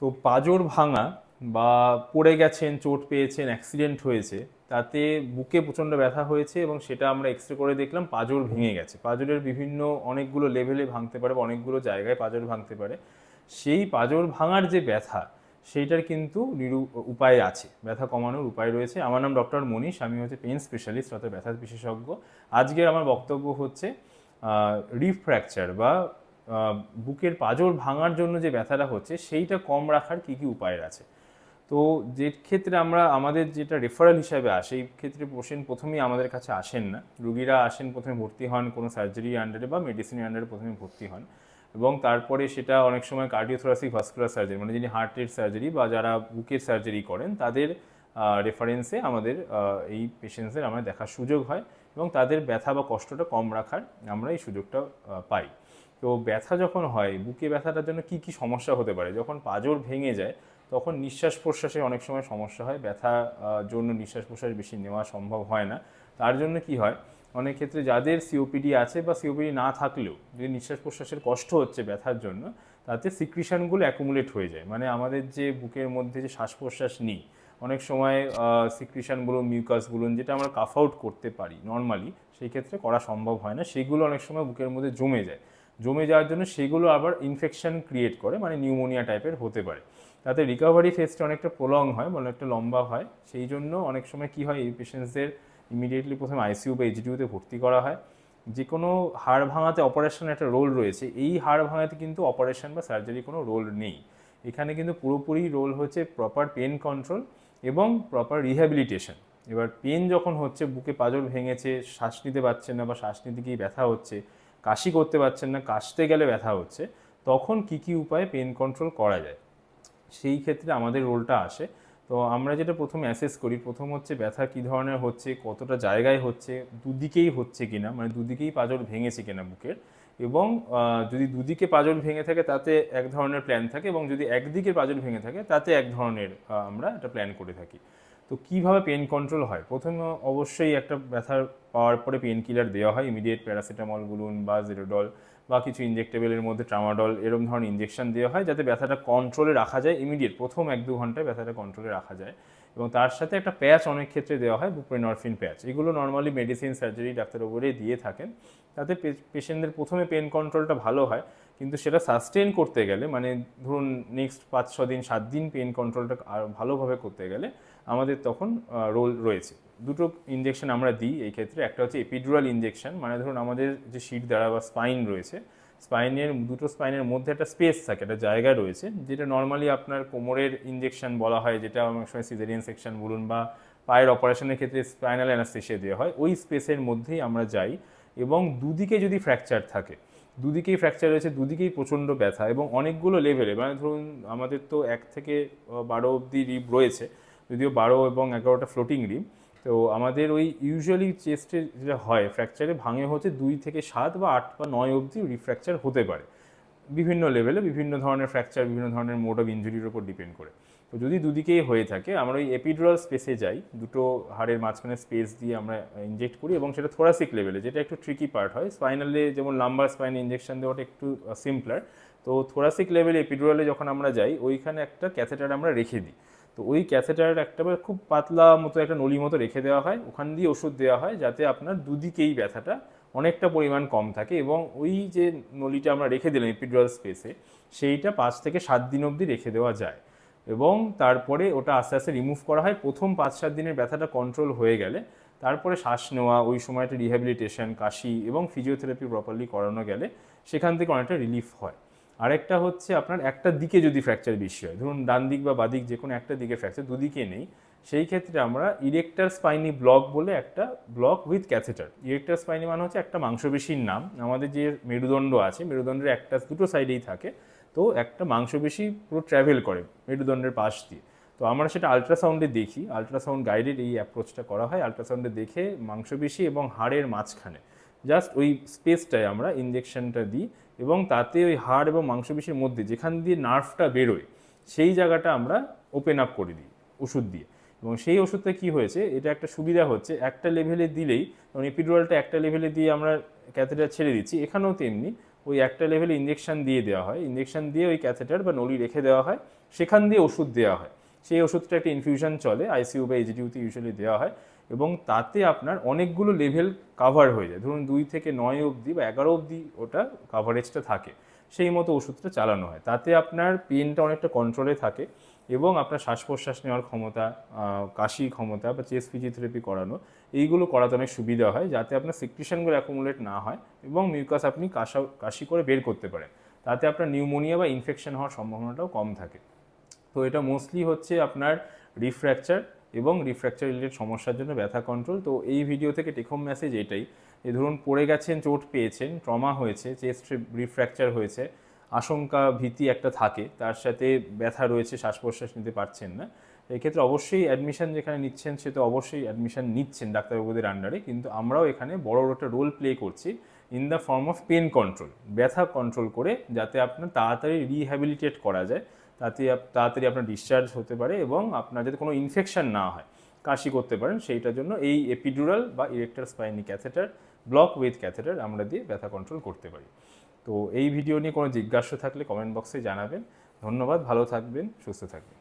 তো পাঁজর ভাঙা বা পড়ে গেছেন, চোট পেয়েছেন, অ্যাক্সিডেন্ট হয়েছে, তাতে বুকে প্রচণ্ড ব্যথা হয়েছে এবং সেটা আমরা এক্সরে করে দেখলাম পাঁজর ভেঙে গেছে। পাঁজরের বিভিন্ন অনেকগুলো লেভেলে ভাঙতে পারে বা অনেকগুলো জায়গায় পাঁজর ভাঙতে পারে। সেই পাঁজর ভাঙার যে ব্যথা, সেইটার কিন্তু উপায় আছে, ব্যথা কমানোর উপায় রয়েছে। আমার নাম ডক্টর মনীষ, আমি হচ্ছে পেন স্পেশালিস্ট অর্থাৎ ব্যথা বিশেষজ্ঞ। আজকের আমার বক্তব্য হচ্ছে রিব ফ্র্যাকচার বা বুকের পাঁজর ভাঙার জন্য যে ব্যথাটা হচ্ছে সেইটা কম রাখার কী কী উপায় আছে। তো যে ক্ষেত্রে আমরা আমাদের যেটা রেফারেল হিসাবে আসে, এই ক্ষেত্রে পেশেন্ট প্রথমেই আমাদের কাছে আসেন না। রুগীরা আসেন, প্রথমে ভর্তি হন কোনো সার্জারি আন্ডারে বা মেডিসিনের আন্ডারে প্রথমে ভর্তি হন, এবং তারপরে সেটা অনেক সময় কার্ডিওথোরাসিক ভাস্কুলার সার্জারি, মানে যিনি হার্টের সার্জারি বা যারা বুকের সার্জারি করেন তাদের রেফারেন্সে আমাদের এই পেশেন্টসদের আমরা দেখার সুযোগ হয় এবং তাদের ব্যথা বা কষ্টটা কম রাখার আমরা এই সুযোগটা পাই। তো ব্যথা যখন হয়, বুকে ব্যথাটার জন্য কি কি সমস্যা হতে পারে? যখন পাঁজর ভেঙে যায় তখন নিঃশ্বাস প্রশ্বাসে অনেক সময় সমস্যা হয়, ব্যথা জন্য নিঃশ্বাস প্রশ্বাস বেশি নেওয়া সম্ভব হয় না। তার জন্য কি হয়, অনেক ক্ষেত্রে যাদের সিওপিডি আছে বা সিওপিডি না থাকলেও যদি নিঃশ্বাস প্রশ্বাসের কষ্ট হচ্ছে ব্যথার জন্য, তাতে সিক্রিশনগুলো অ্যাকুমুলেট হয়ে যায়। মানে আমাদের যে বুকের মধ্যে যে শ্বাস প্রশ্বাস নিই, অনেক সময় সিক্রিশন বলুন, মিউকাস বলুন, যেটা আমরা কাফ আউট করতে পারি নর্মালি, সেই ক্ষেত্রে করা সম্ভব হয় না। সেগুলো অনেক সময় বুকের মধ্যে জমে যায়। জমে যাওয়ার জন্য সেগুলো আবার ইনফেকশন ক্রিয়েট করে, মানে নিউমোনিয়া টাইপের হতে পারে। তাতে রিকভারি ফেজটা অনেকটা প্রলং হয়, অনেকটা লম্বা হয়। সেই জন্য অনেক সময় কি হয়, এই পেশেন্টসদের ইমিডিয়েটলি প্রথমে আইসিইউ বা এইচডিইউতে ভর্তি করা হয়। যে কোনো হাড় ভাঙাতে অপারেশনের একটা রোল রয়েছে, এই হাড় ভাঙাতে কিন্তু অপারেশন বা সার্জারি কোনো রোল নেই। এখানে কিন্তু পুরোপুরি রোল হচ্ছে প্রপার পেন কন্ট্রোল এবং প্রপার রিহ্যাবিলিটেশন। এবার পেন যখন হচ্ছে, বুকে পাঁজর ভেঙেছে, শ্বাস নিতে পারছেন না বা শ্বাস নিতে গিয়ে ব্যথা হচ্ছে, কাশি করতে পারছেন না, কাশতে গেলে ব্যথা হচ্ছে, তখন কি কি উপায়ে পেন কন্ট্রোল করা যায়, সেই ক্ষেত্রে আমাদের রোলটা আসে। তো আমরা যেটা প্রথমে অ্যাসেস করি, প্রথম হচ্ছে ব্যথা কী ধরনের হচ্ছে, কতটা জায়গায় হচ্ছে, দুদিকেই হচ্ছে কিনা, মানে দুদিকেই পাঁজর ভেঙেছে কিনা বুকের, এবং যদি দুদিকে পাঁজর ভেঙে থাকে তাতে এক ধরনের প্ল্যান থাকে, এবং যদি একদিকে পাঁজর ভেঙে থাকে তাতে এক ধরনের আমরা একটা প্ল্যান করে থাকি। তো কীভাবে পেন কন্ট্রোল হয়, প্রথমে অবশ্যই একটা ব্যথার পাওয়ার পরে পেন কিলার দেওয়া হয়, ইমিডিয়েট প্যারাসিটামল বলুন বা জেরোডল বা কিছু ইনজেক্টেবলের মধ্যে ট্রামাডল, এরকম ধরনের ইনজেকশন দেওয়া হয় যাতে ব্যথাটা কন্ট্রোলে রাখা যায়। ইমিডিয়েট প্রথম 1-2 ঘন্টায় ব্যথাটা কন্ট্রোলে রাখা যায়। এবং তার সাথে একটা প্যাচ অনেক ক্ষেত্রে দেওয়া হয়, বুপ্রেনরফিন প্যাচ। এগুলো নর্মালি মেডিসিন সার্জারি ডাক্তারবাবুরাই দিয়ে থাকেন। তাতে পেশেন্টদের প্রথমে পেন কন্ট্রোলটা ভালো হয়, কিন্তু সেটা সাস্টেন করতে গেলে, মানে ধরুন নেক্সট 5-6 দিন 7 দিন পেন কন্ট্রোলটা আর ভালোভাবে করতে গেলে আমাদের তখন রোল রয়েছে। দুটো ইনজেকশন আমরা দিই এই ক্ষেত্রে। একটা হচ্ছে এপিডুরাল ইনজেকশন, মানে ধরুন আমাদের যে শির দ্বারা বা স্পাইন রয়েছে, স্পাইনের দুটো স্পাইনের মধ্যে একটা স্পেস থাকে, একটা জায়গা রয়েছে, যেটা নর্মালি আপনার কোমরের ইনজেকশন বলা হয়, যেটা অনেক সময় সিজারিয়ান সেকশন বলুন বা পায়ের অপারেশনের ক্ষেত্রে স্পাইনাল অ্যানাস্থেসিয়া দেওয়া হয়, ওই স্পেসের মধ্যেই আমরা যাই। এবং দুদিকে যদি ফ্র্যাকচার থাকে, দুদিকেই ফ্র্যাকচার রয়েছে, দুদিকেই প্রচণ্ড ব্যথা এবং অনেকগুলো লেভেলে, মানে ধরুন আমাদের তো 1 থেকে 12 অবধি রিব রয়েছে, যদিও 12 এবং 11টা ফ্লোটিং রিব। তো আমাদের ওই ইউজুয়ালি চেস্টে যেটা হয় ফ্র্যাকচারে ভাঙে হচ্ছে 2 থেকে 7 বা 8 বা 9 অবধি রিফ্র্যাকচার হতে পারে, বিভিন্ন লেভেলে বিভিন্ন ধরনের ফ্র্যাকচার, বিভিন্ন ধরনের মোড অফ ইঞ্জুরির উপর ডিপেন্ড করে। তো যদি দুদিকেই হয়ে থাকে, আমরা ওই এপিডুরাল স্পেসে যাই, দুটো হাড়ের মাঝখানে স্পেস দিয়ে আমরা ইনজেক্ট করি, এবং সেটা থোরাসিক লেভেলে, যেটা একটু ট্রিকি পার্ট হয়। স্পাইনালে যেমন লাম্বার স্পাইনে ইনজেকশন দেওয়াটা একটু সিম্পলার, তো থোরাসিক লেভেলে এপিডুরালে যখন আমরা যাই, ওইখানে একটা ক্যাথেটার আমরা রেখে দিই। তো ওই ক্যাথেটার একটা খুব পাতলা মতো একটা নলি মতো রেখে দেওয়া হয়, ওখান দিয়ে ওষুধ দেওয়া হয় যাতে আপনার দুদিকেই ব্যথাটা অনেকটা পরিমাণ কম থাকে। এবং ওই যে নলিটা আমরা রেখে দিলাম এপিডুরাল স্পেসে, সেইটা 5 থেকে 7 দিন অবধি রেখে দেওয়া যায়, এবং তারপরে ওটা আস্তে আস্তে রিমুভ করা হয়। প্রথম 5-7 দিনের ব্যথাটা কন্ট্রোল হয়ে গেলে তারপরে শ্বাস নেওয়া, ওই সময়টা রিহ্যাবিলিটেশন, কাশি এবং ফিজিওথেরাপি প্রপারলি করানো গেলে সেখান থেকে অনেকটা রিলিফ হয়। আরেকটা হচ্ছে আপনার একটা দিকে যদি ফ্র্যাকচার বেশি হয়, ধরুন ডান দিক বা বাদিক যে কোনো একটা দিকে ফ্র্যাকচার, দুদিকে নেই, সেই ক্ষেত্রে আমরা ইরেক্টার স্পাইনি ব্লক বলে একটা ব্লক উইথ ক্যাথেটার। ইরেক্টার স্পাইনি মানে হচ্ছে একটা মাংসপেশির নাম। আমাদের যে মেরুদণ্ড আছে, মেরুদণ্ডের একটা দুটো সাইডেই থাকে, তো একটা মাংসপেশি পুরো ট্র্যাভেল করে মেরুদণ্ডের পাশ দিয়ে। তো আমরা সেটা আলট্রাসাউন্ডে দেখি, আলট্রাসাউন্ড গাইডেড এই অ্যাপ্রোচটা করা হয়। আলট্রাসাউন্ডে দেখে মাংসপেশি এবং হাড়ের মাঝখানে জাস্ট ওই স্পেসটায় আমরা ইনজেকশনটা দিই, এবং তাতে ওই হাড় এবং মাংসপেশির মধ্যে যেখান দিয়ে নার্ভটা বেরোয় সেই জায়গাটা আমরা ওপেন আপ করে দিই ওষুধ দিয়ে। এবং সেই ওষুধটা কি হয়েছে, এটা একটা সুবিধা হচ্ছে, একটা লেভেলে দিলেই, কারণ এপিডুরালটা একটা লেভেলে দিয়ে আমরা ক্যাথেটার ছেড়ে দিচ্ছি, এখানেও তেমনি ওই একটা লেভেলে ইঞ্জেকশন দিয়ে দেওয়া হয়, ইঞ্জেকশন দিয়ে ওই ক্যাথেটার বা নলি রেখে দেওয়া হয়, সেখান দিয়ে ওষুধ দেওয়া হয়। সেই ওষুধটা একটা ইনফিউশন চলে, আইসিইউ বা এইচডিইউতে ইউজুয়ালি দেওয়া হয়, এবং তাতে আপনার অনেকগুলো লেভেল কাভার হয়ে যায়। ধরুন 2 থেকে 9 অবধি বা 11 অবধি ওটা কাভারেজটা থাকে, সেই মতো ওষুধটা চালানো হয়। তাতে আপনার পেনটা অনেকটা কন্ট্রোলে থাকে এবং আপনার শ্বাস প্রশ্বাস নেওয়ার ক্ষমতা, কাশি ক্ষমতা বা চেস্ট ফিজিওথেরাপি করানো, এইগুলো করাতে অনেক সুবিধা হয়, যাতে আপনার সিক্রিশনগুলো অ্যাকুমুলেট না হয় এবং মিউকাস আপনি কাশি করে বের করতে পারেন। তাতে আপনার নিউমোনিয়া বা ইনফেকশন হওয়ার সম্ভাবনাটাও কম থাকে। তো এটা মোস্টলি হচ্ছে আপনার রিফ্র্যাকচার এবং রিফ্র্যাকচার রিলেটেড সমস্যার জন্য ব্যথা কন্ট্রোল। তো এই ভিডিও থেকে টেক হোম মেসেজ এটাই, যে ধরুন পড়ে গেছেন, চোট পেয়েছেন, ট্রমা হয়েছে, চেস্ট রিফ্র্যাকচার হয়েছে, আশঙ্কা ভীতি একটা থাকে, তার সাথে ব্যথা রয়েছে, শ্বাস প্রশ্বাস নিতে পারছেন না, এক্ষেত্রে অবশ্যই অ্যাডমিশন যেখানে নিচ্ছেন সে তো অবশ্যই অ্যাডমিশন নিচ্ছেন ডাক্তারবাবুদের আন্ডারে, কিন্তু আমরাও এখানে বড় একটা রোল প্লে করছি in the form of pain control, ব্যথা কন্ট্রোল করে, যাতে আপনার তাড়াতাড়ি রিহ্যাবিলিটেট করা যায়, তাতে তাড়াতাড়ি আপনার ডিসচার্জ হতে পারে এবং আপনার যাতে কোনো ইনফেকশন না হয়, কাশি করতে পারেন, সেইটার জন্য এই এপিডুরাল বা erector spinae catheter, block with catheter আমরা দিয়ে ব্যথা কন্ট্রোল করতে পারি। তো এই ভিডিও নিয়ে কোনো জিজ্ঞাসা থাকলে কমেন্ট বক্সে জানাবেন। ধন্যবাদ, ভালো থাকবেন, সুস্থ থাকবেন।